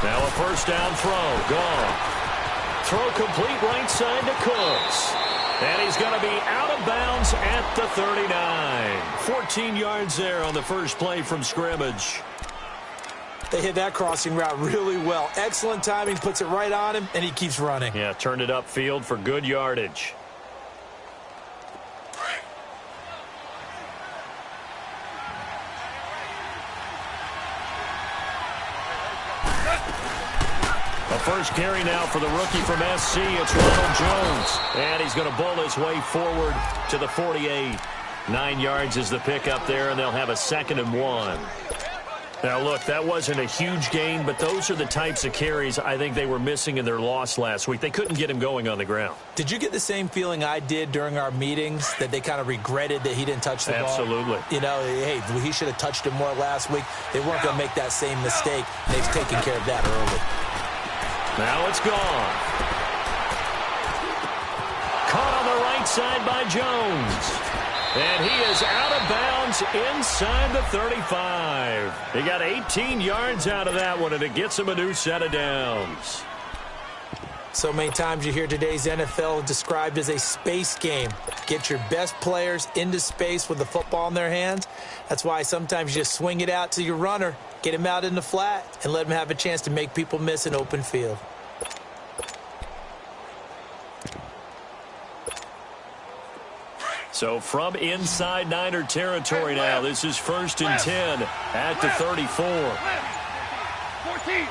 Now a first down throw. Gone. Throw complete right side to Cooks. And he's going to be out of bounds at the 39. 14 yards there on the first play from scrimmage. They hit that crossing route really well. Excellent timing, puts it right on him, and he keeps running. Yeah, turned it upfield for good yardage. The first carry now for the rookie from SC. It's Ronald Jones. And he's going to bowl his way forward to the 48. 9 yards is the pickup there, and they'll have a 2nd and 1. Now, look, that wasn't a huge gain, but those are the types of carries I think they were missing in their loss last week. They couldn't get him going on the ground. Did you get the same feeling I did during our meetings, that they kind of regretted that he didn't touch the ball? Absolutely. You know, hey, he should have touched him more last week. They weren't going to make that same mistake. They've taken care of that early. Now it's gone. Caught on the right side by Jones. And he is out of bounds inside the 35. He got 18 yards out of that one, and it gets him a new set of downs. So many times you hear today's NFL described as a space game. Get your best players into space with the football in their hands. That's why sometimes you just swing it out to your runner, get him out in the flat, and let him have a chance to make people miss an open field. So from inside Niner territory now, this is 1st and 10 at the 34. 14.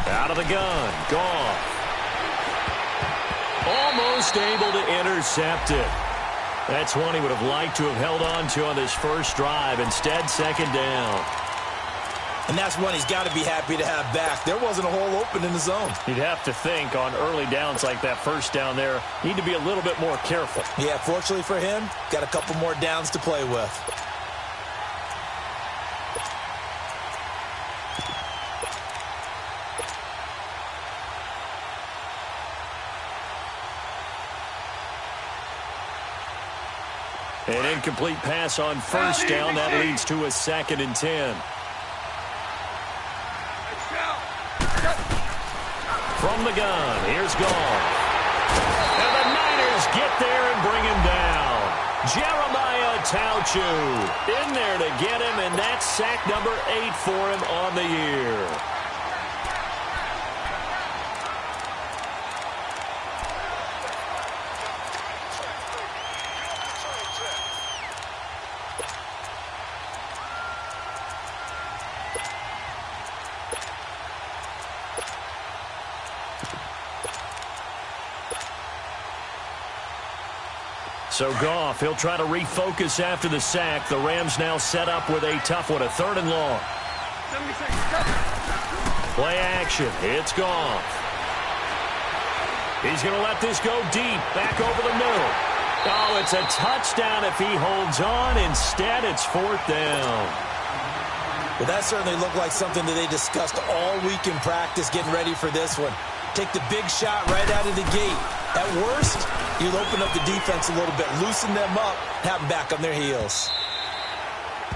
Out of the gun. Goff. Almost able to intercept it. That's one he would have liked to have held on to on this first drive. Instead, 2nd down. And that's one he's got to be happy to have back. There wasn't a hole open in the zone. You'd have to think on early downs like that first down there, need to be a little bit more careful. Yeah, fortunately for him, got a couple more downs to play with. An incomplete pass on first down. That leads to a 2nd and 10. From the gun, here's Goff. And the Niners get there and bring him down. Jeremiah Tauchu in there to get him, and that's sack number 8 for him on the year. So Goff, he'll try to refocus after the sack. The Rams now set up with a tough one, a 3rd and long. Play action. It's Goff. He's going to let this go deep, back over the middle. Oh, it's a touchdown if he holds on. Instead, it's 4th down. Well, that certainly looked like something that they discussed all week in practice, getting ready for this one. Take the big shot right out of the gate. At worst, you'll open up the defense a little bit, loosen them up, have them back on their heels.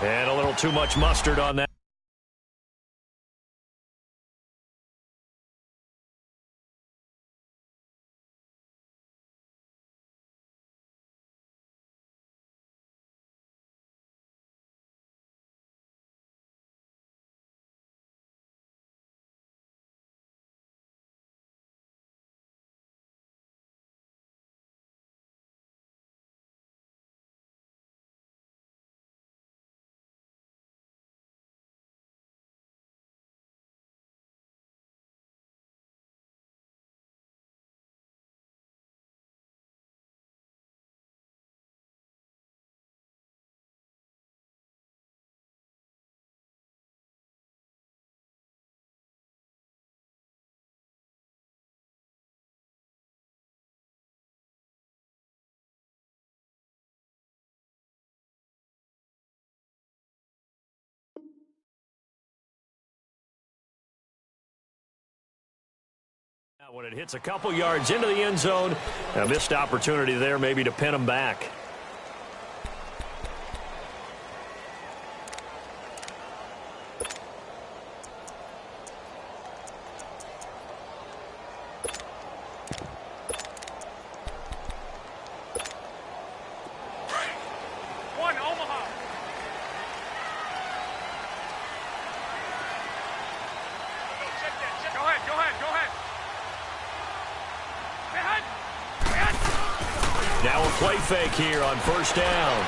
And a little too much mustard on that. When it hits a couple yards into the end zone, a missed opportunity there maybe to pin them back. play fake here on first down.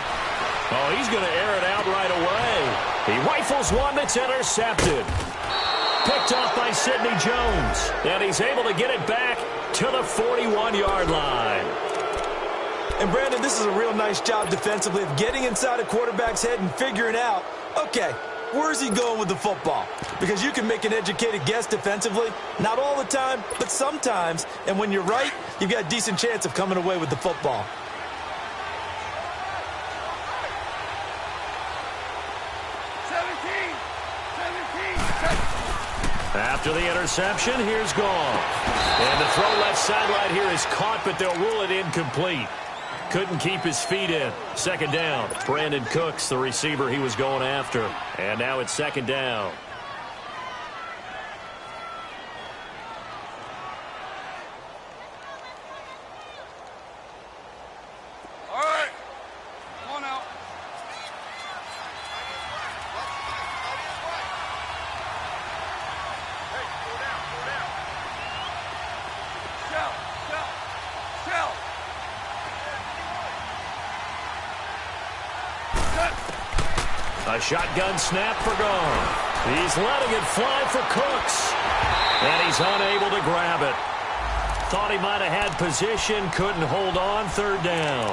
Oh, he's going to air it out right away. He rifles one that's intercepted. Picked off by Sidney Jones. And he's able to get it back to the 41-yard line. And, Brandon, this is a real nice job defensively of getting inside a quarterback's head and figuring out, okay, where's he going with the football? Because you can make an educated guess defensively. Not all the time, but sometimes. And when you're right, you've got a decent chance of coming away with the football. After the interception, here's Gall. And the throw left sideline here is caught, but they'll rule it incomplete. Couldn't keep his feet in. Second down. Brandon Cooks, the receiver he was going after. And now it's second down. All right. Come on out. Hey, go down, go down. Shell. A shotgun snap for Gall. He's letting it fly for Cooks. And he's unable to grab it. Thought he might have had position, couldn't hold on, third down.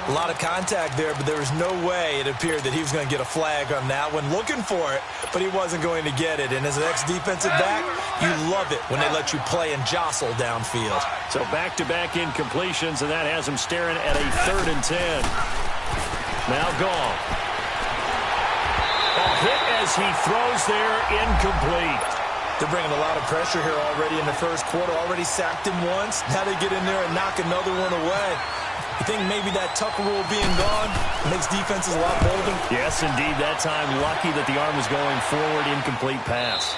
A lot of contact there, but there was no way it appeared that he was going to get a flag on that one. Looking for it, but he wasn't going to get it. And as an ex-defensive back, you love it when they let you play and jostle downfield. So back-to-back incompletions, and that has him staring at a 3rd and 10. Now Gall. A hit as he throws there, incomplete. They're bringing a lot of pressure here already in the first quarter. Already sacked him once. Now they get in there and knock another one away. You think maybe that Tucker rule being gone makes defenses a lot bolder? Yes, indeed. That time, lucky that the arm was going forward, incomplete pass.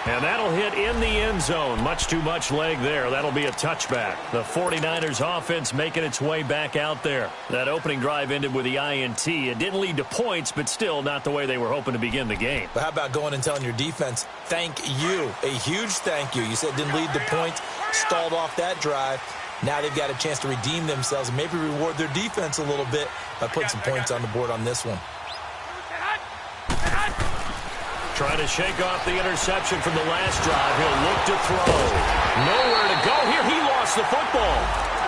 And that'll hit in the end zone. Much too much leg there. That'll be a touchback. The 49ers offense making its way back out there. That opening drive ended with the INT. It didn't lead to points, but still not the way they were hoping to begin the game. But how about going and telling your defense, thank you, a huge thank you. You said it didn't lead to points, stalled off that drive. Now they've got a chance to redeem themselves and maybe reward their defense a little bit by putting some points on the board on this one. Trying to shake off the interception from the last drive. He'll look to throw. Nowhere to go here. He lost the football.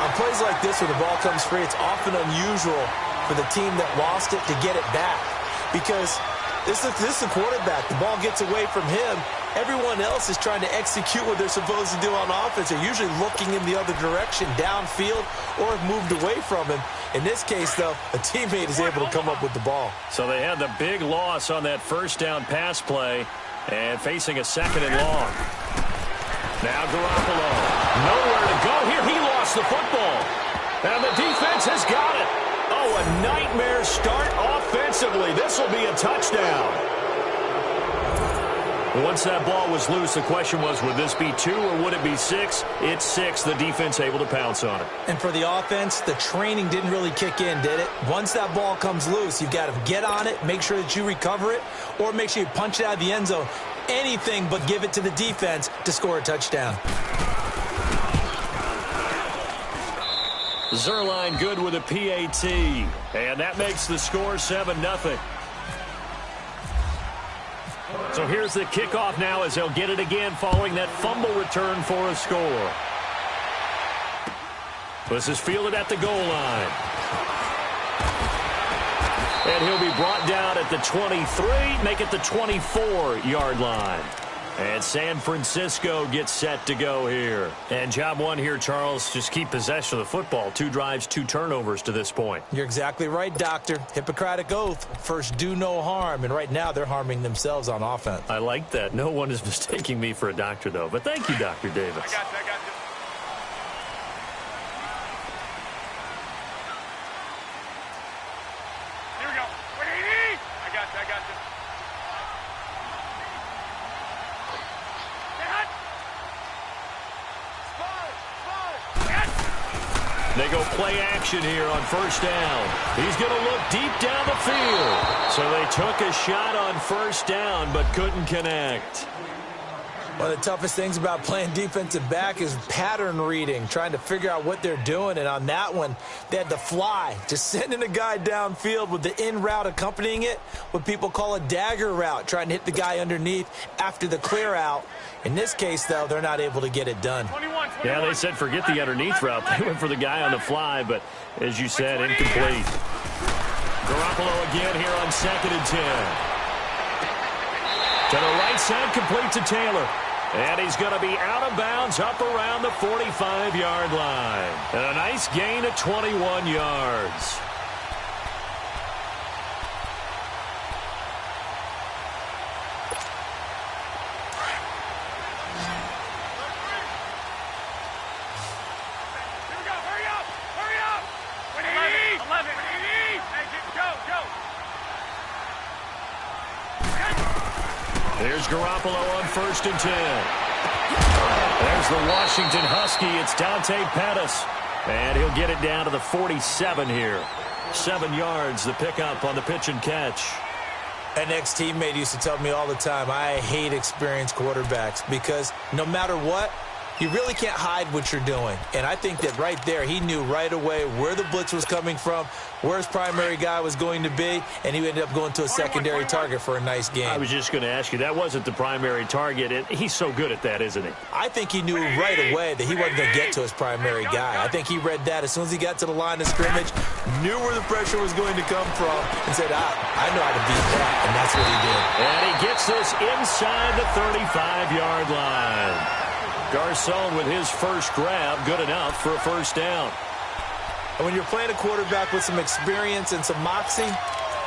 On plays like this where the ball comes free, it's often unusual for the team that lost it to get it back. Because this is the quarterback. The ball gets away from him. Everyone else is trying to execute what they're supposed to do on offense. They're usually looking in the other direction, downfield, or have moved away from him. In this case, though, a teammate is able to come up with the ball. So they had the big loss on that first down pass play and facing a second and long. Now Garoppolo. Nowhere to go here. He lost the football. And the defense has got it. Oh, a nightmare start offensively. This will be a touchdown. Once that ball was loose, the question was, would this be 2 or would it be 6? It's 6. The defense able to pounce on it. And for the offense, the training didn't really kick in, did it? Once that ball comes loose, you've got to get on it, make sure that you recover it, or make sure you punch it out of the end zone. Anything but give it to the defense to score a touchdown. Zerline good with a PAT. And that makes the score 7-0. So here's the kickoff now as they'll get it again following that fumble return for a score. This is fielded at the goal line. And he'll be brought down at the 23, make it the 24-yard line. And San Francisco gets set to go here. And job one here, Charles, just keep possession of the football. 2 drives, 2 turnovers to this point. You're exactly right, Doctor. Hippocratic oath. First, do no harm. And right now, they're harming themselves on offense. I like that. No one is mistaking me for a doctor, though. But thank you, Dr. Davis. I got you. Here we go. I got you. They go play action here on first down. He's going to look deep down the field. So they took a shot on first down but couldn't connect. One of the toughest things about playing defensive back is pattern reading, trying to figure out what they're doing. And on that one, they had to fly, just sending a guy downfield with the in route accompanying it, what people call a dagger route, trying to hit the guy underneath after the clear out. In this case, though, they're not able to get it done. 21. Yeah, they said forget the underneath route. They went for the guy on the fly, but as you said, incomplete. Garoppolo again here on 2nd and 10. To the right side, complete to Taylor. And he's going to be out of bounds up around the 45-yard line. And a nice gain of 21 yards. Here we go. Hurry up. Hurry up. 11. Hey, go. There's Garoppolo on 1st and 10. There's the Washington Husky. It's Dante Pettis. And he'll get it down to the 47 here. 7 yards, the pickup on the pitch and catch. An ex-teammate used to tell me all the time, I hate experienced quarterbacks because no matter what, you really can't hide what you're doing. And I think that right there, he knew right away where the blitz was coming from, where his primary guy was going to be, and he ended up going to a secondary target for a nice game. I was just going to ask you, that wasn't the primary target. And he's so good at that, isn't he? I think he knew right away that he wasn't going to get to his primary guy. I think he read that as soon as he got to the line of scrimmage, knew where the pressure was going to come from, and said, I know how to beat that, and that's what he did. And he gets this inside the 35-yard line. Garcon with his first grab, good enough for a first down. And when you're playing a quarterback with some experience and some moxie,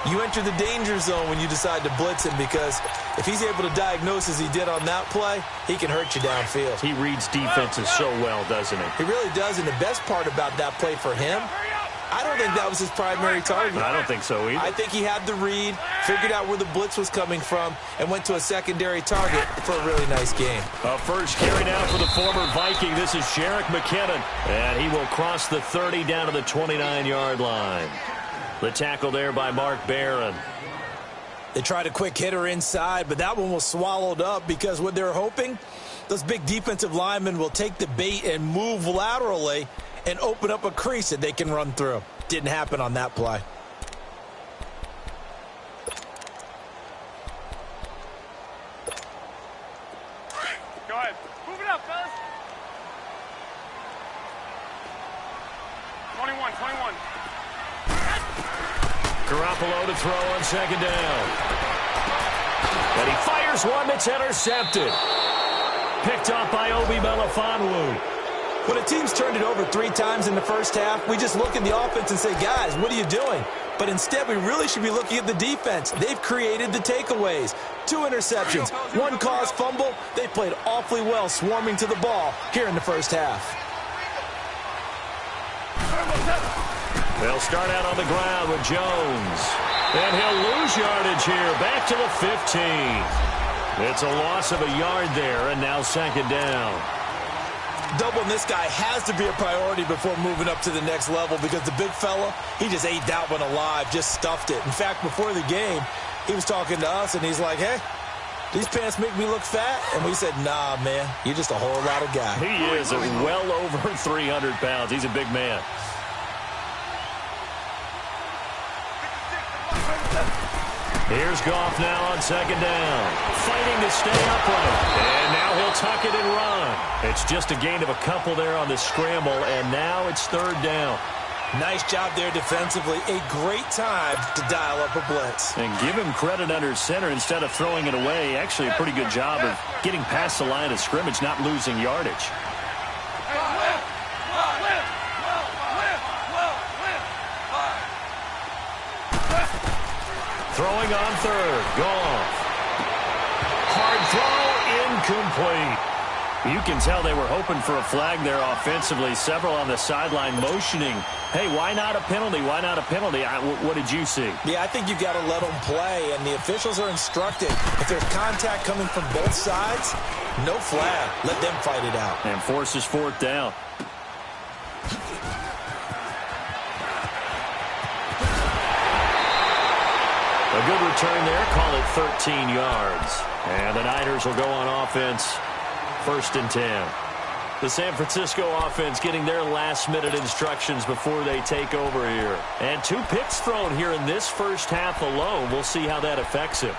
you enter the danger zone when you decide to blitz him because if he's able to diagnose as he did on that play, he can hurt you downfield. He reads defenses so well, doesn't he? He really does, and the best part about that play for him, I don't think that was his primary target. I don't think so either. I think he had the read, figured out where the blitz was coming from, and went to a secondary target for a really nice game. A first carry now for the former Viking. This is Sherrick McKinnon, and he will cross the 30 down to the 29-yard line. The tackle there by Mark Barron. They tried a quick hitter inside, but that one was swallowed up because what they're hoping, those big defensive linemen will take the bait and move laterally and open up a crease that they can run through. Didn't happen on that play. Go ahead. Move it up, fellas. 21. Garoppolo to throw on 2nd down. And he fires one that's intercepted. Picked off by Obi Melifonwu. When a team's turned it over 3 times in the first half, we just look at the offense and say, guys, what are you doing? But instead, we really should be looking at the defense. They've created the takeaways. 2 interceptions, 1 caused fumble. They played awfully well swarming to the ball here in the first half. They'll start out on the ground with Jones. And he'll lose yardage here, back to the 15. It's a loss of a yard there, and now 2nd down. Doubling this guy has to be a priority before moving up to the next level because the big fella, he just ate that one alive, just stuffed it. In fact, before the game, he was talking to us, and he's like, hey, these pants make me look fat? And we said, nah, man, you're just a whole lot of guy. He is well over 300 pounds. He's a big man. Here's Goff now on 2nd down. Fighting to stay upright. And now he'll tuck it and run. It's just a gain of a couple there on the scramble, and now it's 3rd down. Nice job there defensively. A great time to dial up a blitz. And give him credit under center instead of throwing it away. Actually a pretty good job of getting past the line of scrimmage, not losing yardage. Throwing on 3rd. Goff. Hard throw. Incomplete. You can tell they were hoping for a flag there offensively. Several on the sideline motioning. Hey, why not a penalty? Why not a penalty? What did you see? Yeah, I think you've got to let them play, and the officials are instructed. If there's contact coming from both sides, no flag. Let them fight it out. And forces 4th down. A good return there. Call it 13 yards. And the Niners will go on offense 1st and 10. The San Francisco offense getting their last-minute instructions before they take over here. And 2 picks thrown here in this first half alone. We'll see how that affects him.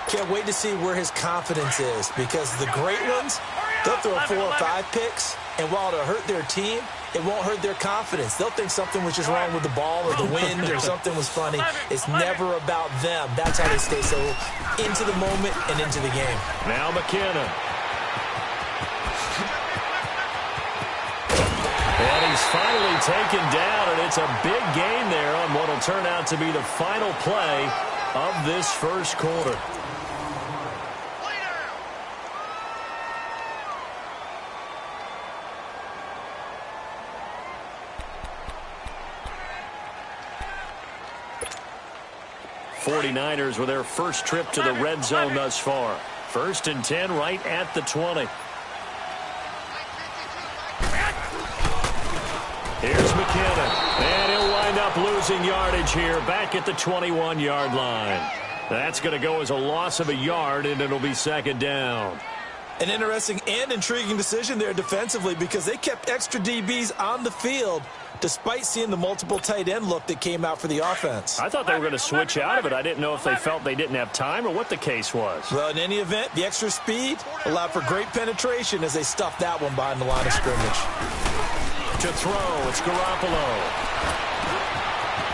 Can't wait to see where his confidence is, because the great ones, they'll throw 4 or 5 picks, and while it'll hurt their team, it won't hurt their confidence. They'll think something was just wrong with the ball or the wind or something was funny. It's never about them. That's how they stay so into the moment and into the game. Now McKinnon. And he's finally taken down, and it's a big gain there on what will turn out to be the final play of this first quarter. '49ers with their first trip to the red zone thus far. 1st and 10 right at the 20. Here's McKinnon, and he'll wind up losing yardage here back at the 21-yard line. That's going to go as a loss of a yard, and it'll be 2nd down. An interesting and intriguing decision there defensively, because they kept extra DBs on the field despite seeing the multiple tight end look that came out for the offense. I thought they were going to switch out of it. I didn't know if they felt they didn't have time or what the case was. Well, in any event, the extra speed allowed for great penetration as they stuffed that one behind the line of scrimmage. To throw, it's Garoppolo.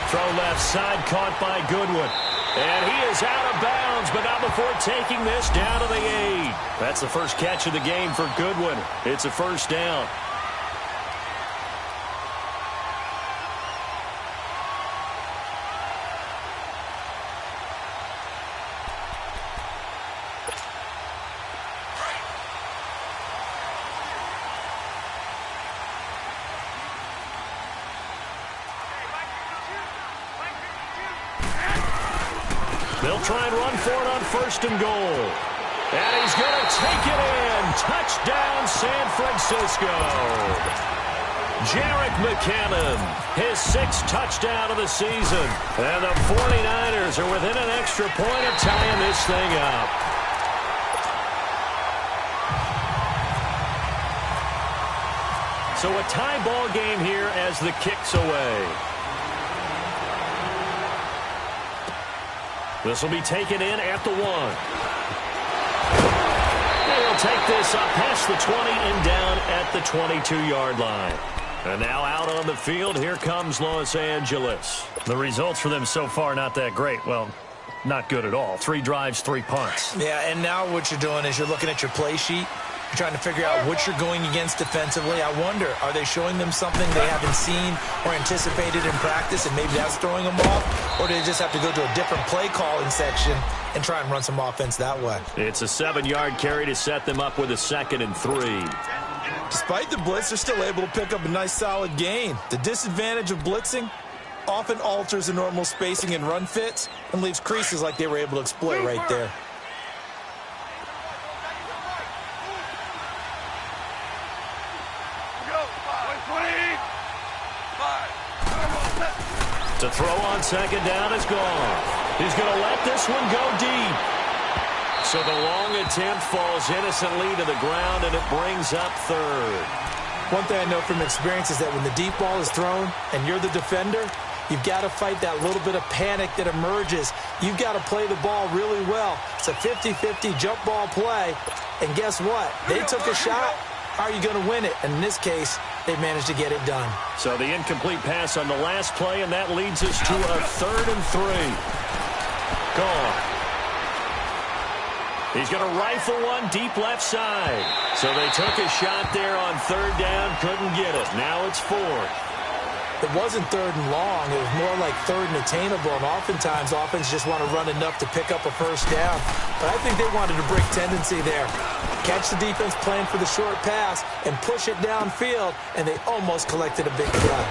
Throw left side, caught by Goodwin. And he is out of bounds, but not before taking this down to the 8. That's the first catch of the game for Goodwin. It's a 1st down. They'll try and run for it on 1st and goal. And he's going to take it in. Touchdown, San Francisco. Jerick McKinnon, his 6th touchdown of the season. And the 49ers are within an extra point of tying this thing up. So a tie ball game here as the kick's away. This will be taken in at the 1. They'll take this up past the 20 and down at the 22-yard line. And now out on the field, here comes Los Angeles. The results for them so far not that great. Well, not good at all. 3 drives, 3 punts. Yeah, and now what you're doing is you're looking at your play sheet. You're trying to figure out what you're going against defensively. I wonder, are they showing them something they haven't seen or anticipated in practice, and maybe that's throwing them off? Or do they just have to go to a different play calling section and try and run some offense that way? It's a 7-yard carry to set them up with a 2nd and 3. Despite the blitz, they're still able to pick up a nice solid gain. The disadvantage of blitzing often alters the normal spacing and run fits and leaves creases like they were able to exploit right there. To throw on 2nd down is gone. He's going to let this one go deep. So the long attempt falls innocently to the ground, and it brings up 3rd. One thing I know from experience is that when the deep ball is thrown and you're the defender, you've got to fight that little bit of panic that emerges. You've got to play the ball really well. It's a 50-50 jump ball play. And guess what? They took a shot. How are you going to win it? And in this case, they managed to get it done. So the incomplete pass on the last play, and that leads us to a 3rd and 3. Gone. He's going to rifle one deep left side. So they took a shot there on 3rd down, couldn't get it. Now it's 4th. It wasn't 3rd and long. It was more like 3rd and attainable, and oftentimes offense just want to run enough to pick up a 1st down. But I think they wanted to break tendency there. Catch the defense playing for the short pass and push it downfield, and they almost collected a big play.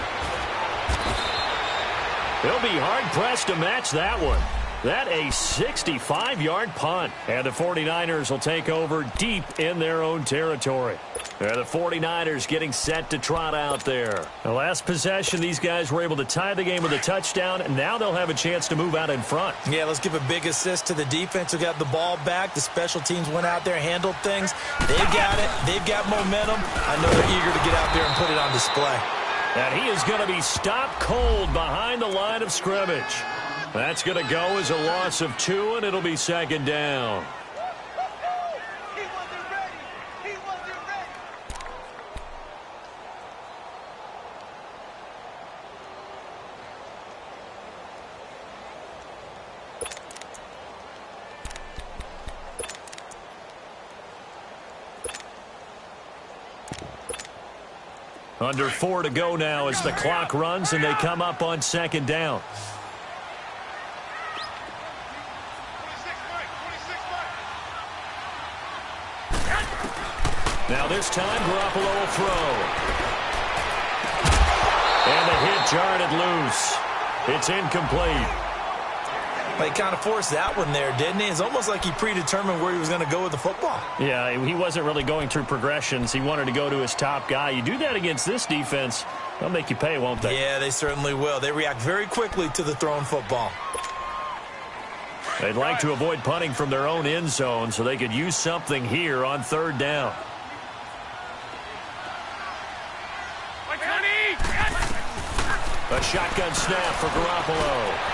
They'll be hard-pressed to match that one. That a 65-yard punt. And the 49ers will take over deep in their own territory. And the 49ers getting set to trot out there. The last possession, these guys were able to tie the game with a touchdown, and now they'll have a chance to move out in front. Yeah, let's give a big assist to the defense who got the ball back. The special teams went out there, handled things. They got it. They've got momentum. I know they're eager to get out there and put it on display. And he is going to be stopped cold behind the line of scrimmage. That's going to go as a loss of 2, and it'll be second down. Under 4 to go now as the clock runs and they come up on second down. Now this time, Garoppolo will throw. And the hit jarred it loose. It's incomplete. He kind of forced that one there, didn't he? It's almost like he predetermined where he was going to go with the football. Yeah, he wasn't really going through progressions. He wanted to go to his top guy. You do that against this defense, they'll make you pay, won't they? Yeah, they certainly will. They react very quickly to the thrown football. They'd like to avoid punting from their own end zone so they could use something here on third down. A shotgun snap for Garoppolo.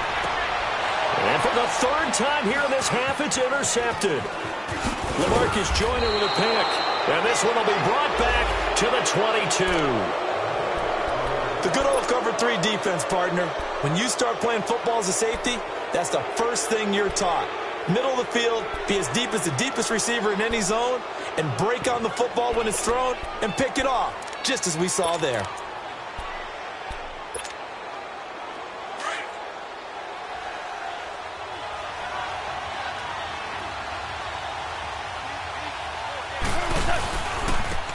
And for the third time here in this half, it's intercepted. LaMarcus Joyner with a pick. And this one will be brought back to the 22. The good old cover 3 defense, partner. When you start playing football as a safety, that's the first thing you're taught. Middle of the field, be as deep as the deepest receiver in any zone, and break on the football when it's thrown and pick it off, just as we saw there.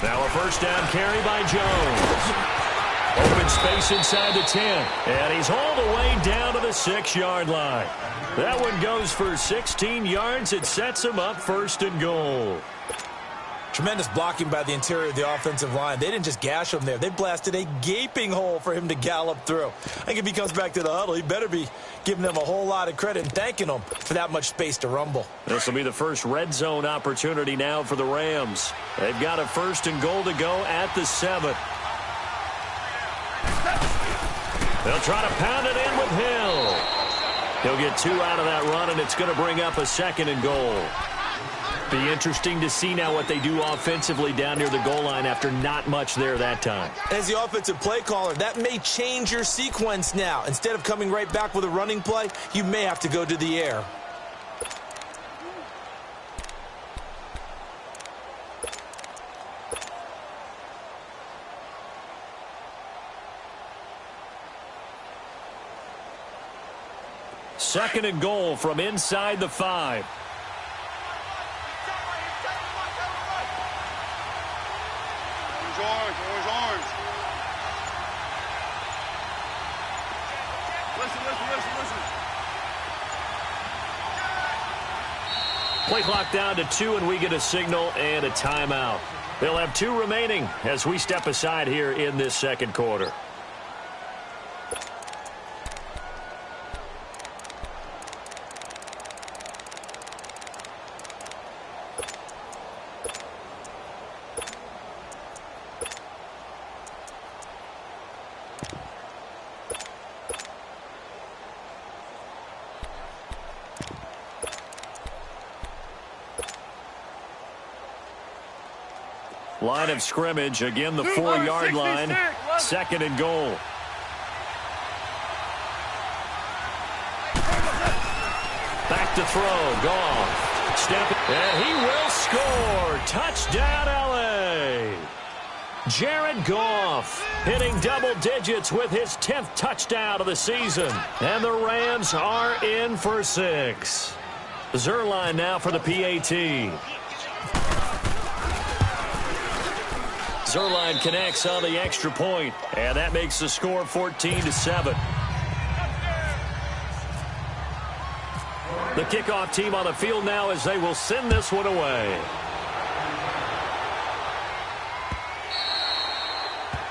Now a first down carry by Jones. Open space inside the 10. And he's all the way down to the 6-yard line. That one goes for 16 yards. It sets him up first and goal. Tremendous blocking by the interior of the offensive line. They didn't just gash him there. They blasted a gaping hole for him to gallop through. I think if he comes back to the huddle, he better be giving them a whole lot of credit and thanking them for that much space to rumble. This will be the first red zone opportunity now for the Rams. They've got a first and goal to go at the 7. They'll try to pound it in with Hill. He'll get 2 out of that run, and it's going to bring up a second and goal. Be interesting to see now what they do offensively down near the goal line after not much there that time. As the offensive play caller, that may change your sequence now. Instead of coming right back with a running play, you may have to go to the air. Second and goal from inside the 5. Orange. Listen. Play clock down to 2, and we get a signal and a timeout. They'll have 2 remaining as we step aside here in this second quarter. Line of scrimmage, again the 4-yard line. Second and goal. Back to throw, Goff. Step, and he will score. Touchdown, L.A. Jared Goff hitting double digits with his 10th touchdown of the season. And the Rams are in for 6. Zuerlein now for the PAT. Zuerlein connects on the extra point, and that makes the score 14-7. The kickoff team on the field now as they will send this one away.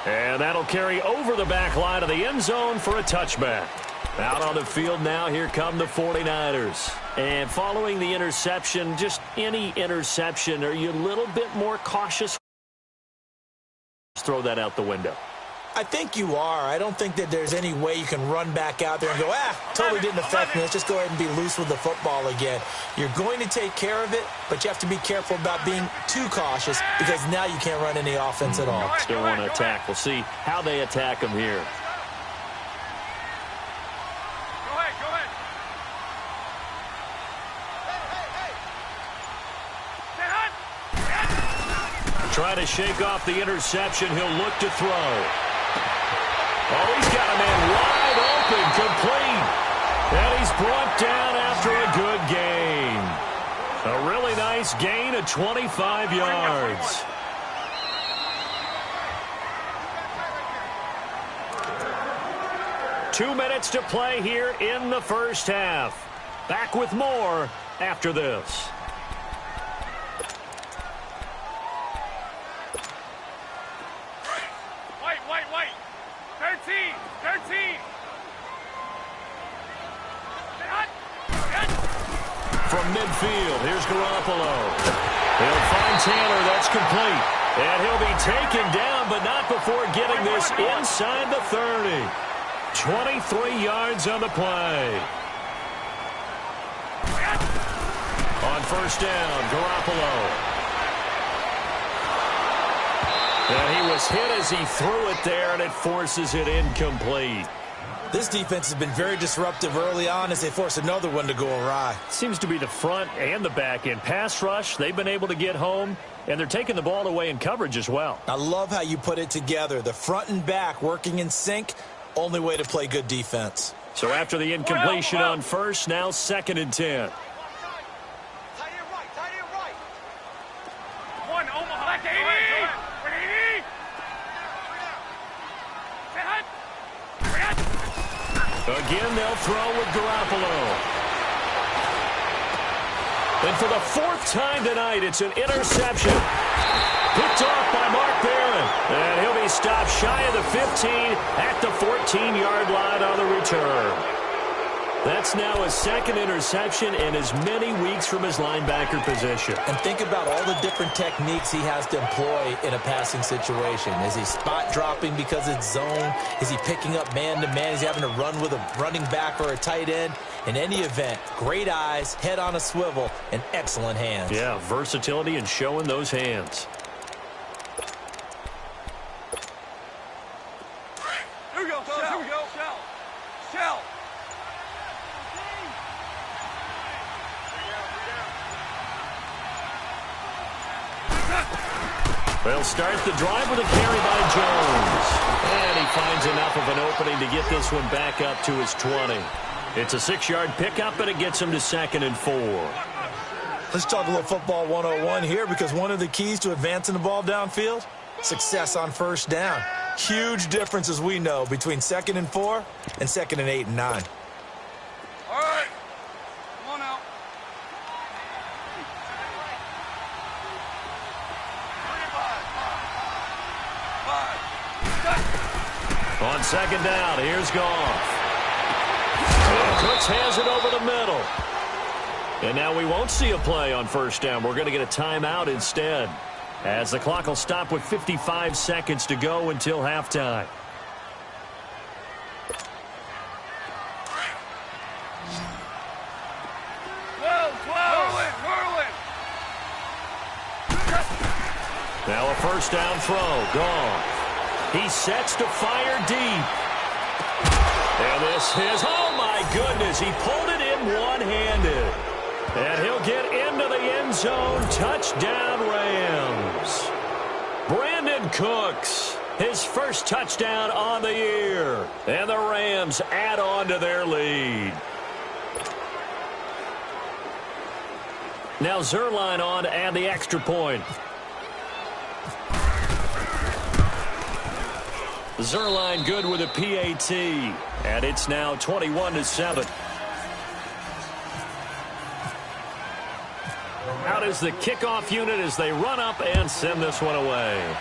And that'll carry over the back line of the end zone for a touchback. Out on the field now, here come the 49ers. And following the interception, just any interception, are you a little bit more cautious? Throw that out the window. I think you are. I don't think that there's any way you can run back out there and go, totally didn't affect me. Let's just go ahead and be loose with the football again. You're going to take care of it, but you have to be careful about being too cautious because now you can't run any offense at all. Still want to attack. We'll see how they attack them here. Go ahead. Hey. Trying to shake off the interception. He'll look to throw. Oh, he's got a man wide open, complete. And he's brought down after a good gain. A really nice gain of 25 yards. Two minutes to play here in the first half. Back with more after this. Wait. 13. From midfield, here's Garoppolo. He'll find Taylor, that's complete. And he'll be taken down, but not before getting this inside the 30. 23 yards on the play. On first down, Garoppolo. And he was hit as he threw it there, and it forces it incomplete. This defense has been very disruptive early on as they force another one to go awry. Seems to be the front and the back end. Pass rush, they've been able to get home, and they're taking the ball away in coverage as well. I love how you put it together. The front and back working in sync, only way to play good defense. So after the incompletion on first, now 2nd and 10. One, Omaha. Back 80. Again, they'll throw with Garoppolo. And for the 4th time tonight, it's an interception. Picked off by Mark Barron. And he'll be stopped shy of the 15 at the 14-yard line on the return. That's now a 2nd interception in as many weeks from his linebacker position. And think about all the different techniques he has to employ in a passing situation. Is he spot dropping because it's zone? Is he picking up man-to-man? Is he having to run with a running back or a tight end? In any event, great eyes, head on a swivel, and excellent hands. Yeah, versatility and showing those hands. Here we go. Shell. They'll start the drive with a carry by Jones. And he finds enough of an opening to get this one back up to his 20. It's a 6-yard pickup, and it gets him to 2nd and 4. Let's talk a little football 101 here because one of the keys to advancing the ball downfield, success on first down. Huge difference, as we know, between 2nd and 4 and 2nd and 8 and 9. All right. Come on out. On 2nd down, here's Goff. Cooks has it over the middle. And now we won't see a play on first down. We're going to get a timeout instead, as the clock will stop with 55 seconds to go until halftime. Whirling. Now a first down throw. Goff. He sets to fire deep. And this is, oh my goodness, he pulled it in one-handed. And he'll get into the end zone. Touchdown, Rams. Brandon Cooks, his first touchdown on the year. And the Rams add on to their lead. Now Zerline on to add the extra point. Zerline good with a PAT. And it's now 21-7. Out is the kickoff unit as they run up and send this one away.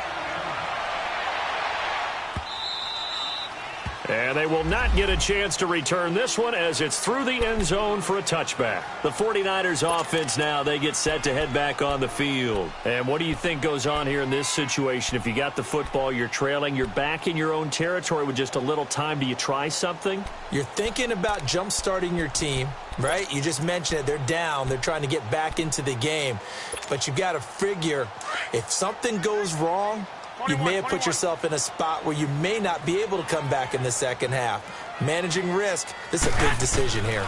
And they will not get a chance to return this one as it's through the end zone for a touchback. The 49ers offense now, they get set to head back on the field. And what do you think goes on here in this situation? If you got the football, you're trailing, you're back in your own territory with just a little time. Do you try something? You're thinking about jump-starting your team, right? You just mentioned it. They're down. They're trying to get back into the game. But you've got to figure if something goes wrong, you may have put yourself in a spot where you may not be able to come back in the second half. Managing risk, this is a big decision here.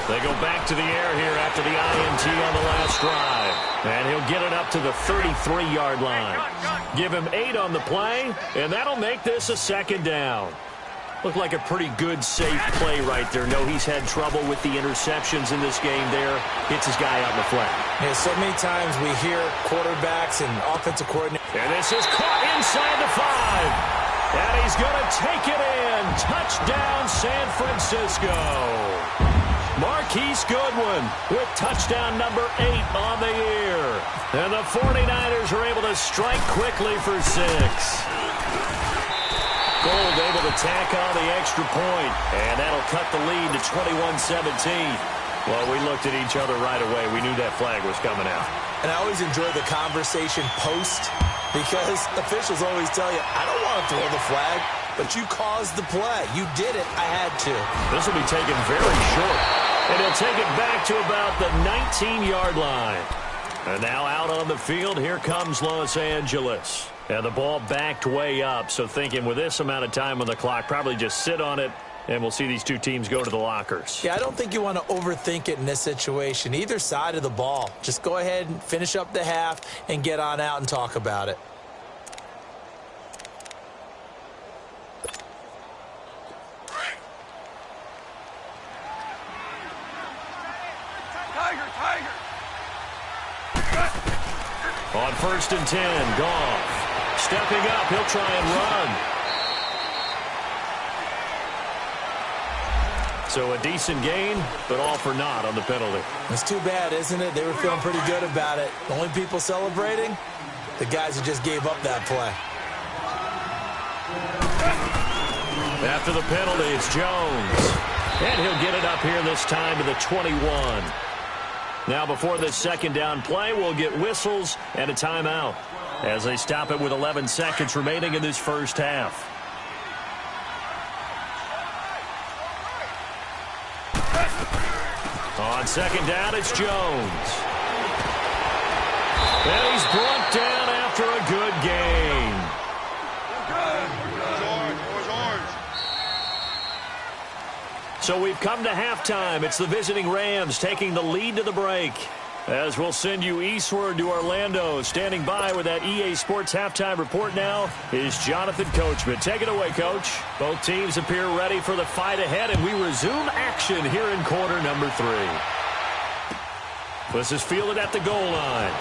They go back to the air here after the INT on the last drive. And he'll get it up to the 33-yard line. Give him 8 on the play, and that'll make this a second down. Looked like a pretty good, safe play right there. No, he's had trouble with the interceptions in this game there. Hits his guy out in the flat. Yeah, so many times we hear quarterbacks and offensive coordinators. And this is caught inside the 5. And he's going to take it in. Touchdown, San Francisco. Marquise Goodwin with touchdown number 8 on the year. And the 49ers are able to strike quickly for 6. Gold able to tack on the extra point, and that'll cut the lead to 21-17. Well, we looked at each other right away. We knew that flag was coming out. And I always enjoy the conversation post because officials always tell you, I don't want to throw the flag, but you caused the play. You did it. I had to. This will be taken very short, and he'll take it back to about the 19-yard line. And now out on the field, here comes Los Angeles. And the ball backed way up, so thinking with this amount of time on the clock, probably just sit on it, and we'll see these two teams go to the lockers. Yeah, I don't think you want to overthink it in this situation. Either side of the ball. Just go ahead and finish up the half and get on out and talk about it. On 1st and 10, Goff. Stepping up, he'll try and run. So a decent gain, but all for naught on the penalty. It's too bad, isn't it? They were feeling pretty good about it. The only people celebrating, the guys who just gave up that play. After the penalty, it's Jones. And he'll get it up here this time to the 21. Now before this second down play, we'll get whistles and a timeout as they stop it with 11 seconds remaining in this first half. On second down, it's Jones. And he's brought down after a good gain. So we've come to halftime. It's the visiting Rams taking the lead to the break. As we'll send you eastward to Orlando. Standing by with that EA Sports halftime report now is Jonathan Coachman. Take it away, Coach. Both teams appear ready for the fight ahead, and we resume action here in quarter number 3. This is fielded at the goal line.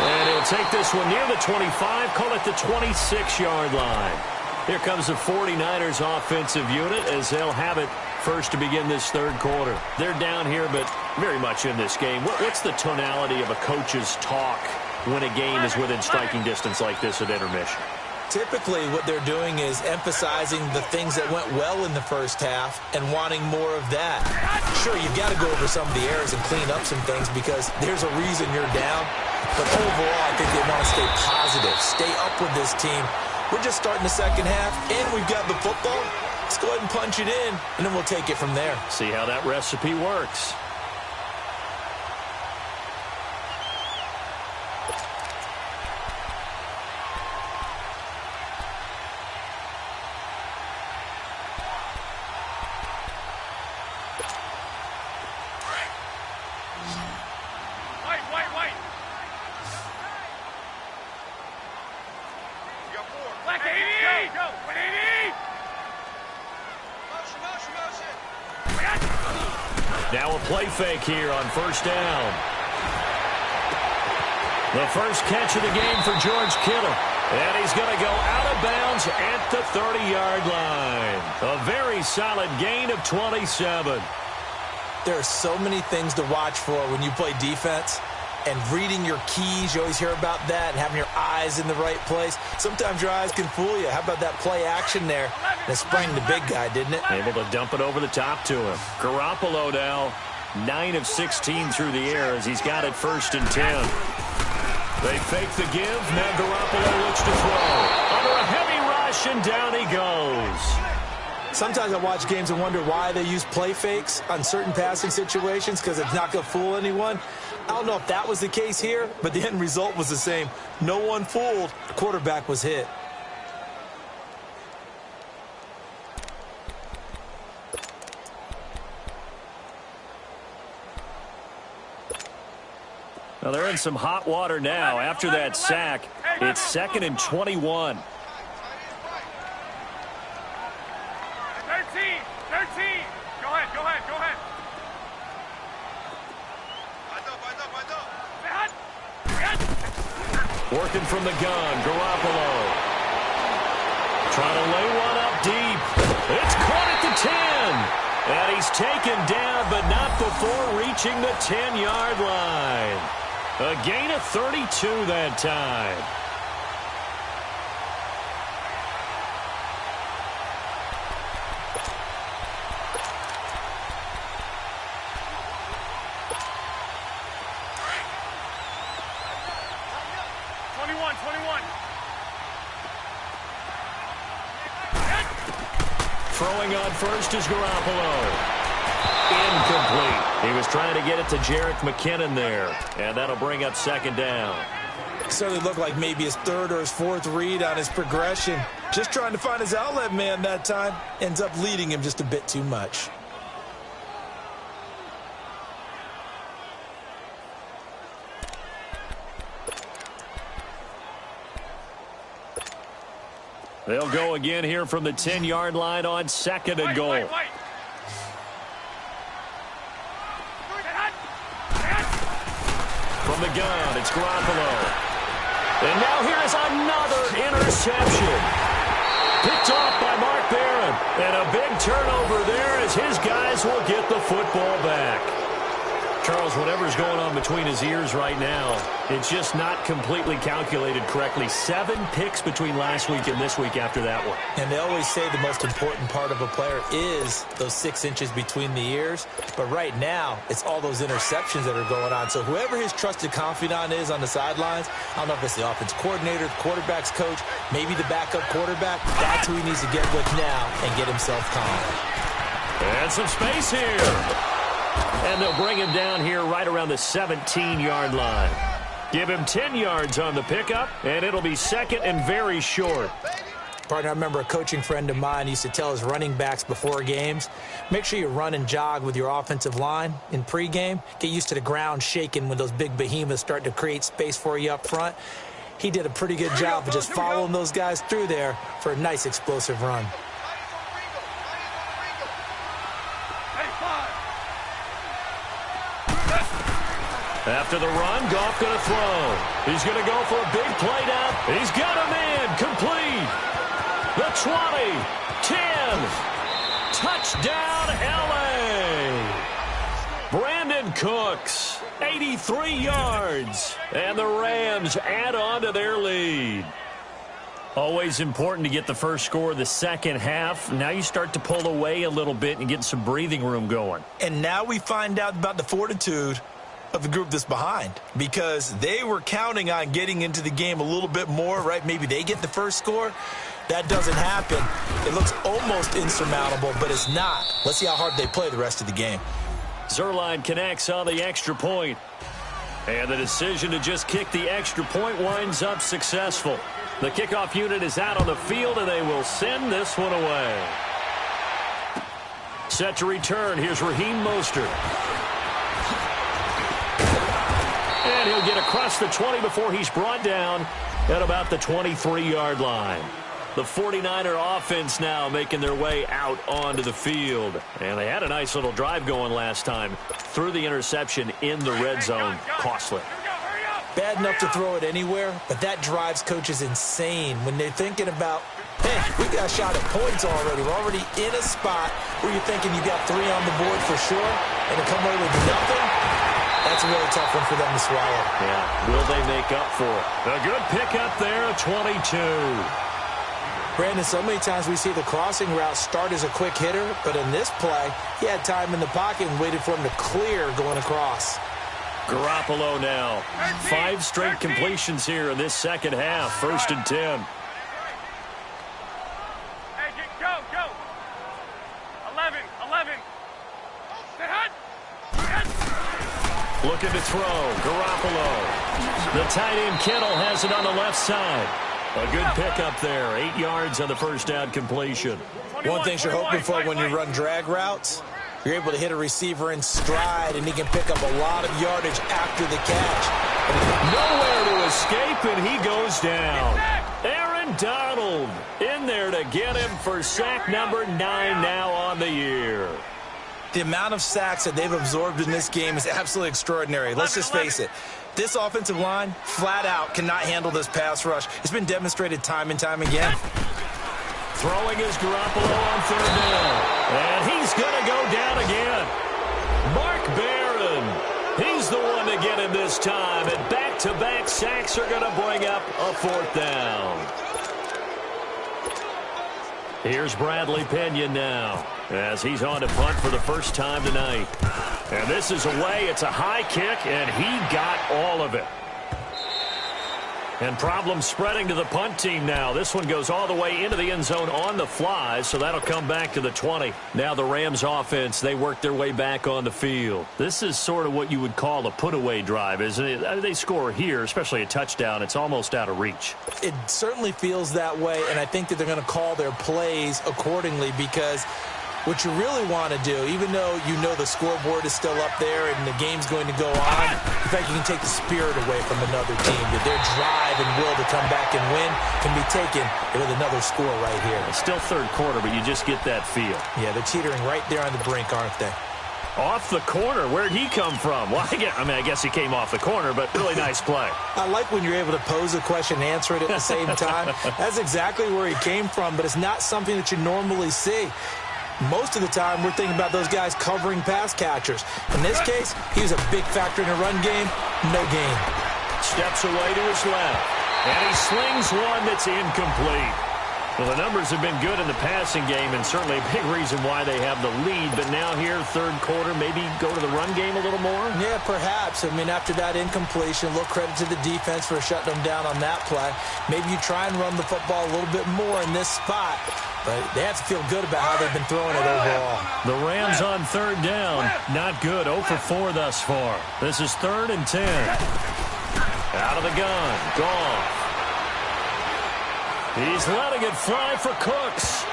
And he'll take this one near the 25, call it the 26-yard line. Here comes the 49ers offensive unit as they'll have it first to begin this third quarter. They're down here, but very much in this game. What's the tonality of a coach's talk when a game is within striking distance like this at intermission? Typically, what they're doing is emphasizing the things that went well in the first half and wanting more of that. Sure, you've got to go over some of the errors and clean up some things because there's a reason you're down. But overall, I think they want to stay positive, stay up with this team. We're just starting the second half, and we've got the football. Let's go ahead and punch it in, and then we'll take it from there. See how that recipe works. Now a play fake here on first down. The first catch of the game for George Kittle. And he's going to go out of bounds at the 30-yard line. A very solid gain of 27. There are so many things to watch for when you play defense. And reading your keys, you always hear about that, and having your eyes in the right place. Sometimes your eyes can fool you. How about that play action there? That sprang the big guy, didn't it? Able to dump it over the top to him. Garoppolo now 9 of 16 through the air as he's got it 1st and 10. They fake the give. Now Garoppolo looks to throw. Under a heavy rush, and down he goes. Sometimes I watch games and wonder why they use play fakes on certain passing situations, because it's not going to fool anyone. I don't know if that was the case here, but the end result was the same. No one fooled. The quarterback was hit. Well, they're in some hot water now. After that sack, it's 2nd and 21. 13. Go ahead. Working from the gun, Garoppolo. Trying to lay one up deep. It's caught at the 10. And he's taken down, but not before reaching the 10-yard line. A gain of 32 that time. Throwing on first is Garoppolo. Incomplete. He was trying to get it to Jerick McKinnon there, and that'll bring up 2nd down. It certainly looked like maybe his 3rd or his 4th read on his progression. Just trying to find his outlet man that time. Ends up leading him just a bit too much. They'll go again here from the 10-yard line on 2nd and goal. From the gun, it's Garoppolo. And now here is another interception. Picked off by Mark Barron. And a big turnover there as his guys will get the football back. Charles, whatever's going on between his ears right now, it's just not completely calculated correctly. 7 picks between last week and this week after that one. And they always say the most important part of a player is those 6 inches between the ears. But right now, it's all those interceptions that are going on. So whoever his trusted confidant is on the sidelines, I don't know if it's the offense coordinator, the quarterback's coach, maybe the backup quarterback, that's who he needs to get with now and get himself calm. And some space here. And they'll bring him down here right around the 17-yard line. Give him 10 yards on the pickup, and it'll be 2nd and very short. Partner, I remember a coaching friend of mine used to tell his running backs before games, make sure you run and jog with your offensive line in pregame. Get used to the ground shaking when those big behemoths start to create space for you up front. He did a pretty good job of just following those guys through there for a nice explosive run. After the run, Goff going to throw. He's going to go for a big play down. He's got him in. Complete. The 20. 10. Touchdown, L.A. Brandon Cooks, 83 yards. And the Rams add on to their lead. Always important to get the first score of the second half. Now you start to pull away a little bit and get some breathing room going. And now we find out about the fortitude of the group that's behind, because they were counting on getting into the game a little bit more, right? Maybe they get the first score. That doesn't happen. It looks almost insurmountable, but it's not. Let's see how hard they play the rest of the game. Zerline connects on the extra point. And the decision to just kick the extra point winds up successful. The kickoff unit is out on the field, and they will send this one away. Set to return. Here's Raheem Mostert. And he'll get across the 20 before he's brought down at about the 23-yard line. The 49er offense now making their way out onto the field. And they had a nice little drive going last time. Threw the interception in the red zone. Costly. Bad enough to throw it anywhere, but that drives coaches insane when they're thinking about, man, we got a shot at points already. We're already in a spot where you're thinking you got 3 on the board for sure, and to come away with nothing, that's a really tough one for them to swallow. Yeah, will they make up for it? A good pickup there, 22. Brandon, so many times we see the crossing route start as a quick hitter, but in this play, he had time in the pocket and waited for him to clear going across. Garoppolo now. 5 straight completions here in this second half. 1st and 10. Hey, go, go. 11. Looking to throw. Garoppolo. The tight end Kittle has it on the left side. A good pickup there. 8 yards on the first down completion. One thing you're hoping for when you run drag routes, you're able to hit a receiver in stride, and he can pick up a lot of yardage after the catch. Nowhere to escape, and he goes down. Aaron Donald in there to get him for sack number 9 now on the year. The amount of sacks that they've absorbed in this game is absolutely extraordinary. Let's just face it. This offensive line, flat out, cannot handle this pass rush. It's been demonstrated time and time again. Throwing is Garoppolo on 3rd down. And he's going to go down again. Mark Barron. He's the one to get him this time. And back-to-back sacks are going to bring up a 4th down. Here's Bradley Pinion now as he's on to punt for the first time tonight. And this is away. It's a high kick, and he got all of it. And problems spreading to the punt team now. This one goes all the way into the end zone on the fly, so that'll come back to the 20. Now the Rams offense, they work their way back on the field. This is sort of what you would call a put-away drive, isn't it? They score here, especially a touchdown. It's almost out of reach. It certainly feels that way, and I think that they're going to call their plays accordingly, because what you really want to do, even though you know the scoreboard is still up there and the game's going to go on, in fact, you can take the spirit away from another team. That their drive and will to come back and win can be taken with another score right here. It's still 3rd quarter, but you just get that feel. Yeah, they're teetering right there on the brink, aren't they? Off the corner. Where'd he come from? Well, I guess he came off the corner, but really nice play. I like when you're able to pose a question and answer it at the same time. That's exactly where he came from, but it's not something that you normally see. Most of the time, we're thinking about those guys covering pass catchers. In this case, he was a big factor in a run game. No gain. Steps away to his left. And he slings one that's incomplete. Well, the numbers have been good in the passing game, and certainly a big reason why they have the lead. But now here, 3rd quarter, maybe go to the run game a little more? Yeah, perhaps. I mean, after that incompletion, a little credit to the defense for shutting them down on that play. Maybe you try and run the football a little bit more in this spot. But they have to feel good about how they've been throwing it overall. The Rams on 3rd down. Not good. 0 for 4 thus far. This is 3rd and 10. Out of the gun. Gone. He's letting it fly for Cooks.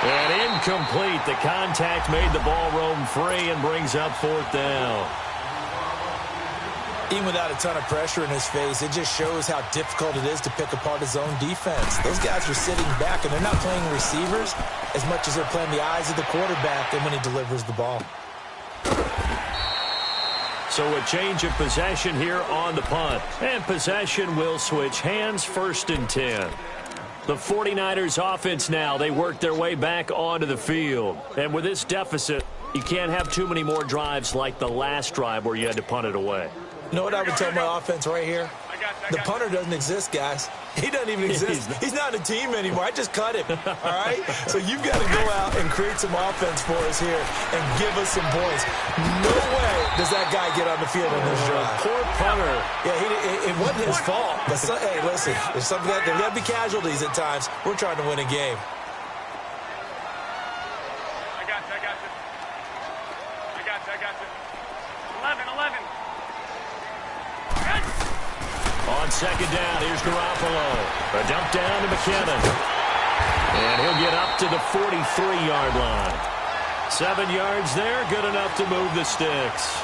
And incomplete. The contact made the ball roam free and brings up 4th down. Even without a ton of pressure in his face, it just shows how difficult it is to pick apart his own defense. Those guys are sitting back, and they're not playing receivers as much as they're playing the eyes of the quarterback and when he delivers the ball. So a change of possession here on the punt. And possession will switch hands. 1st and 10. The 49ers offense now, they work their way back onto the field. And with this deficit, you can't have too many more drives like the last drive where you had to punt it away. You know what I would tell my offense right here? The punter doesn't exist, guys. He doesn't even exist. He's not a team anymore. I just cut him, all right? So you've got to go out and create some offense for us here and give us some points. No way does that guy get on the field on this drive. Poor punter. Yeah, it wasn't his fault. But hey, listen, there's something there got to be casualties at times. We're trying to win a game. I got you. 11. On 2nd down, here's Garoppolo. A dump down to McKinnon. And he'll get up to the 43-yard line. 7 yards there, good enough to move the sticks.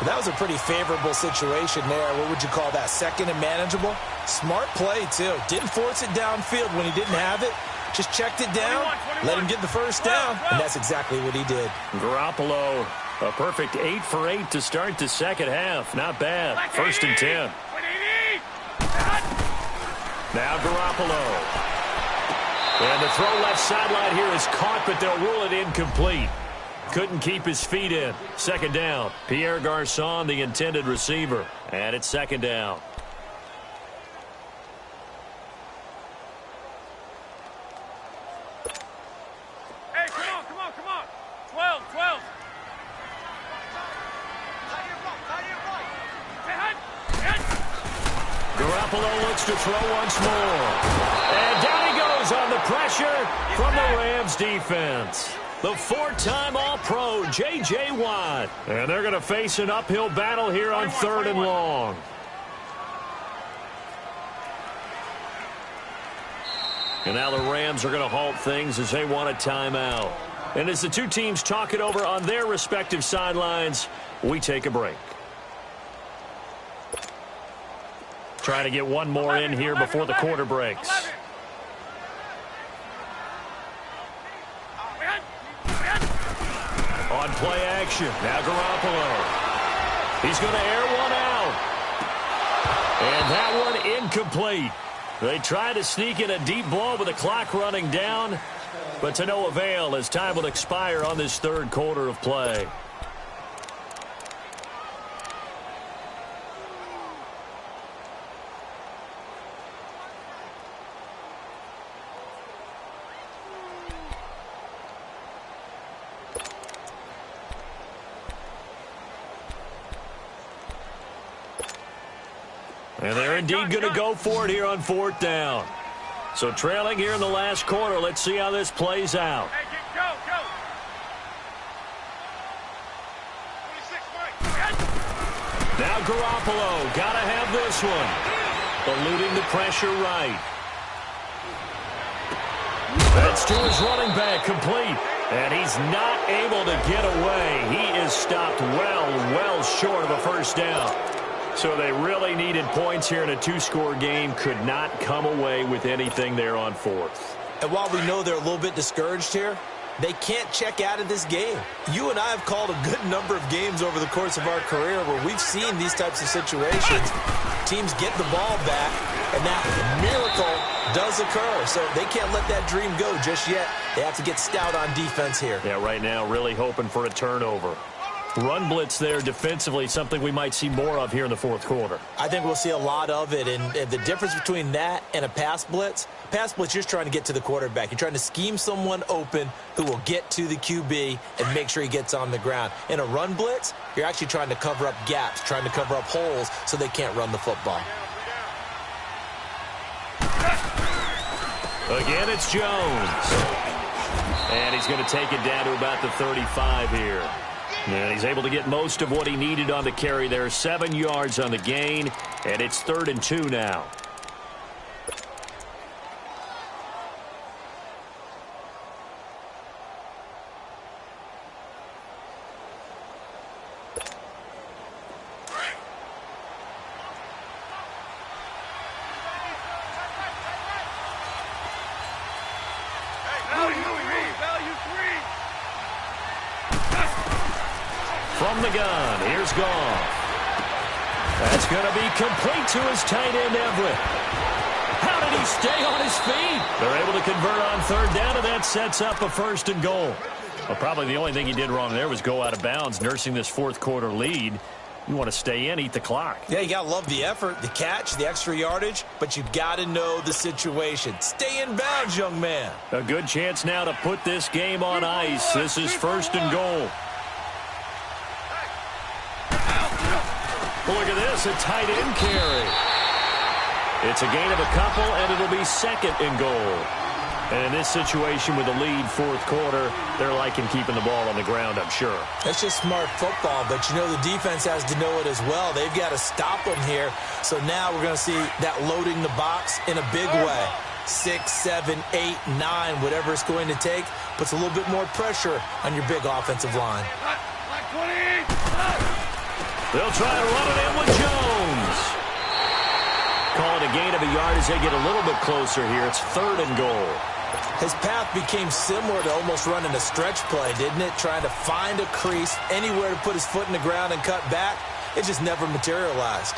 That was a pretty favorable situation there. What would you call that? 2nd and manageable? Smart play, too. Didn't force it downfield when he didn't have it. Just checked it down, 21. Let him get the first down, and that's exactly what he did. Garoppolo, a perfect 8 for 8 to start the second half. Not bad. 1st and 10. Now Garoppolo. And the throw left sideline here is caught, but they'll rule it incomplete. Couldn't keep his feet in. Second down. Pierre Garçon, the intended receiver. And it's second down. Hey, come on. 12. Garoppolo looks to throw once more. And down he goes on the pressure from the Rams defense. The four-time All-Pro, J.J. Watt. And they're going to face an uphill battle here on 3rd and long. And now the Rams are going to halt things as they want a timeout. And as the two teams talk it over on their respective sidelines, we take a break. Trying to get one more in here before the quarter breaks. On play action. Now Garoppolo. He's going to air one out. And that one incomplete. They try to sneak in a deep ball with the clock running down, but to no avail as time will expire on this third quarter of play. And they're indeed going to go for it here on 4th down. So trailing here in the last quarter. Let's see how this plays out. Hey, go. 26, Now Garoppolo. Got to have this one. Eluding the pressure right. That's to his running back, complete. And he's not able to get away. He is stopped well short of a first down. So they really needed points here in a two-score game. Could not come away with anything there on 4th. And while we know they're a little bit discouraged here, they can't check out of this game. You and I have called a good number of games over the course of our career where we've seen these types of situations. Teams get the ball back, and that miracle does occur. So they can't let that dream go just yet. They have to get stout on defense here. Yeah, right now really hoping for a turnover. Run blitz there defensively, something we might see more of here in the 4th quarter. I think we'll see a lot of it, and the difference between that and a pass blitz, you're just trying to get to the quarterback. You're trying to scheme someone open who will get to the QB and make sure he gets on the ground. In a run blitz, you're actually trying to cover up gaps, trying to cover up holes so they can't run the football. Again, it's Jones. And he's going to take it down to about the 35 here. And he's able to get most of what he needed on the carry there. 7 yards on the gain, and it's 3rd and 2 now. From the gun, here's Goff. That's going to be complete to his tight end, Everett. How did he stay on his feet? They're able to convert on 3rd down, and that sets up a 1st and goal. Well, probably the only thing he did wrong there was go out of bounds, nursing this 4th quarter lead. You want to stay in, eat the clock. Yeah, you got to love the effort, the catch, the extra yardage, but you got to know the situation. Stay in bounds, young man. A good chance now to put this game on ice. This is 1st and goal. Well, look at this, a tight end carry. It's a gain of a couple, and it'll be 2nd and goal. And in this situation with the lead 4th quarter, they're liking keeping the ball on the ground, I'm sure. That's just smart football, but you know the defense has to know it as well. They've got to stop them here. So now we're going to see that loading the box in a big way. 6, 7, 8, 9, whatever it's going to take, puts a little bit more pressure on your big offensive line. They'll try to run it in with Jones. Call it a gain of a yard as they get a little bit closer here. It's 3rd and goal. His path became similar to almost running a stretch play, didn't it? Trying to find a crease, anywhere to put his foot in the ground and cut back. It just never materialized.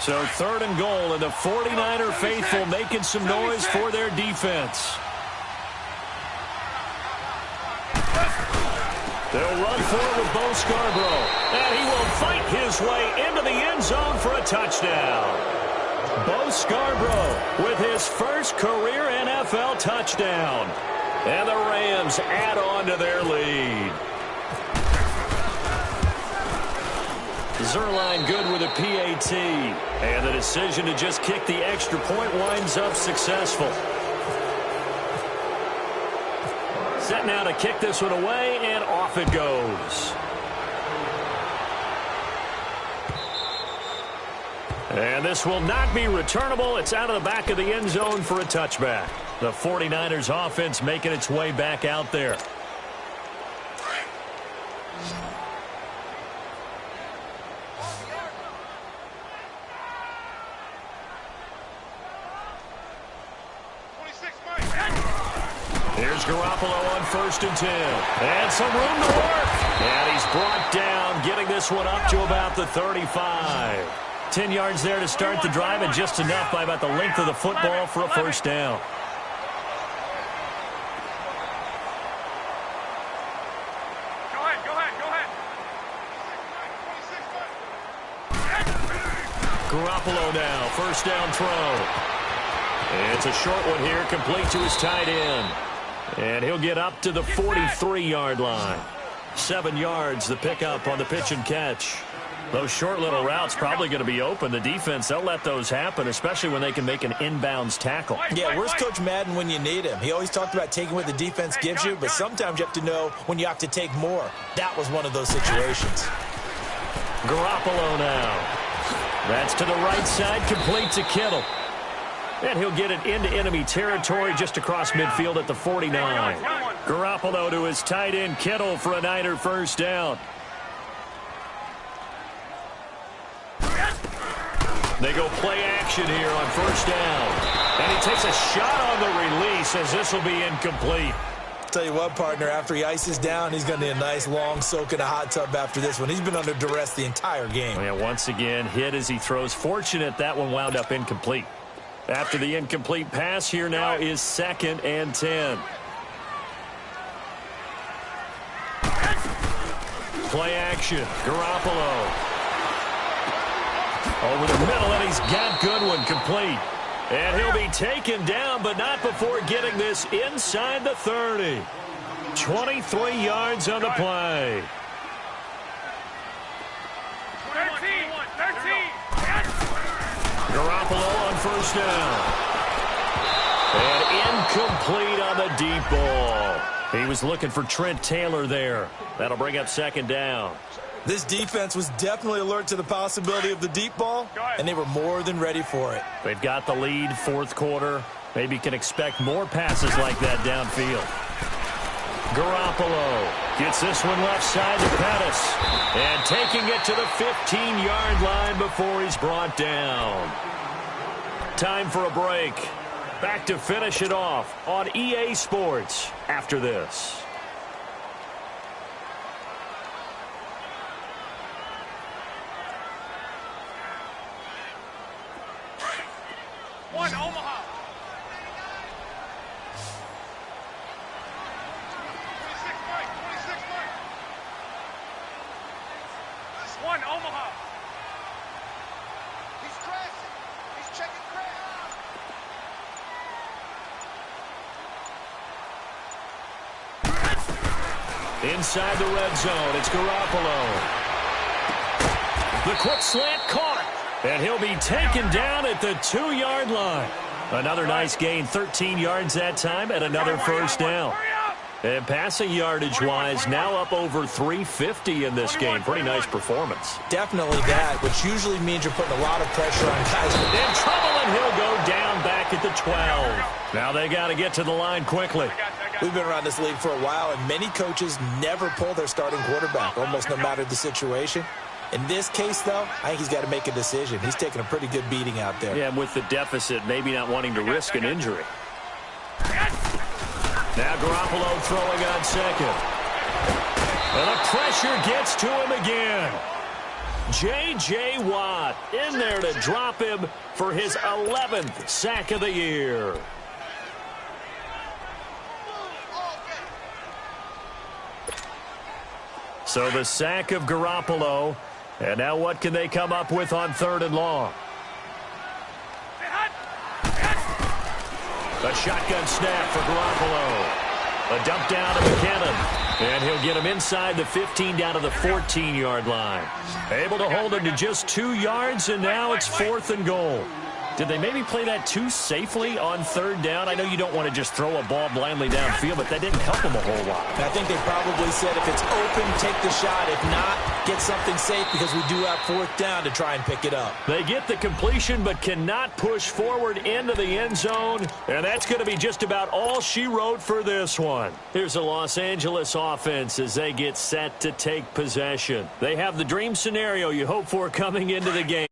So 3rd and goal, and the 49er faithful making some noise for their defense. They'll run forward with Bo Scarborough, and he will fight his way into the end zone for a touchdown. Bo Scarborough with his first career NFL touchdown. And the Rams add on to their lead. Zerline good with a PAT. And the decision to just kick the extra point winds up successful. Set now to kick this one away, and off it goes. And this will not be returnable. It's out of the back of the end zone for a touchback. The 49ers offense making its way back out there. Here's Garoppolo on 1st and 10. And some room to work. And he's brought down, getting this one up to about the 35. 10 yards there to start the drive, and just enough by about the length of the football for a first down. Go ahead. Garoppolo now, first down throw. It's a short one here, complete to his tight end. And he'll get up to the 43-yard line. 7 yards, the pickup on the pitch and catch. Those short little routes probably going to be open. The defense, they'll let those happen, especially when they can make an inbounds tackle. Yeah, where's Coach Madden when you need him? He always talked about taking what the defense gives you, but sometimes you have to know when you have to take more. That was one of those situations. Garoppolo now. That's to the right side, complete to Kittle. And he'll get it into enemy territory just across midfield at the 49. Garoppolo to his tight end, Kittle, for a Niner first down. They go play action here on first down. And he takes a shot on the release as this will be incomplete. Tell you what, partner, after he ices down, he's going to need a nice long soak in a hot tub after this one. He's been under duress the entire game. Yeah, once again, hit as he throws. Fortunate that one wound up incomplete. After the incomplete pass, here now is 2nd and 10. Play action. Garoppolo. Over the middle, and he's got Goodwin complete. And he'll be taken down, but not before getting this inside the 30. 23 yards on the play. 13. Garoppolo on first down. And incomplete on the deep ball. He was looking for Trent Taylor there. That'll bring up 2nd down. This defense was definitely alert to the possibility of the deep ball, and they were more than ready for it. They've got the lead, 4th quarter. Maybe can expect more passes like that downfield. Garoppolo gets this one left side to Pettis. And taking it to the 15-yard line before he's brought down. Time for a break. Back to finish it off on EA Sports after this. One, Omaha. 26 Mike. One, Omaha. He's crashing. He's checking crash. Inside the red zone, it's Garoppolo. The quick slant caught. And he'll be taken down at the 2-yard line. Another nice gain, 13 yards that time, and another first down. And passing yardage-wise, now up over 350 in this game. Pretty nice performance. Definitely that, which usually means you're putting a lot of pressure on guys. In trouble, and he'll go down back at the 12. Now they got to get to the line quickly. We've been around this league for a while, and many coaches never pull their starting quarterback, almost no matter the situation. In this case, though, I think he's got to make a decision. He's taking a pretty good beating out there. Yeah, and with the deficit, maybe not wanting to risk an injury. Now Garoppolo throwing on 2nd. And the pressure gets to him again. J.J. Watt in there to drop him for his 11th sack of the year. So the sack of Garoppolo. And now what can they come up with on 3rd and long? A shotgun snap for Garoppolo. A dump down to McKinnon. And he'll get him inside the 15 down to the 14-yard line. Able to hold him to just 2 yards, and now it's 4th and goal. Did they maybe play that too safely on 3rd down? I know you don't want to just throw a ball blindly downfield, but that didn't help them a whole lot. I think they probably said if it's open, take the shot. If not, get something safe because we do have 4th down to try and pick it up. They get the completion but cannot push forward into the end zone, and that's going to be just about all she wrote for this one. Here's the Los Angeles offense as they get set to take possession. They have the dream scenario you hope for coming into the game.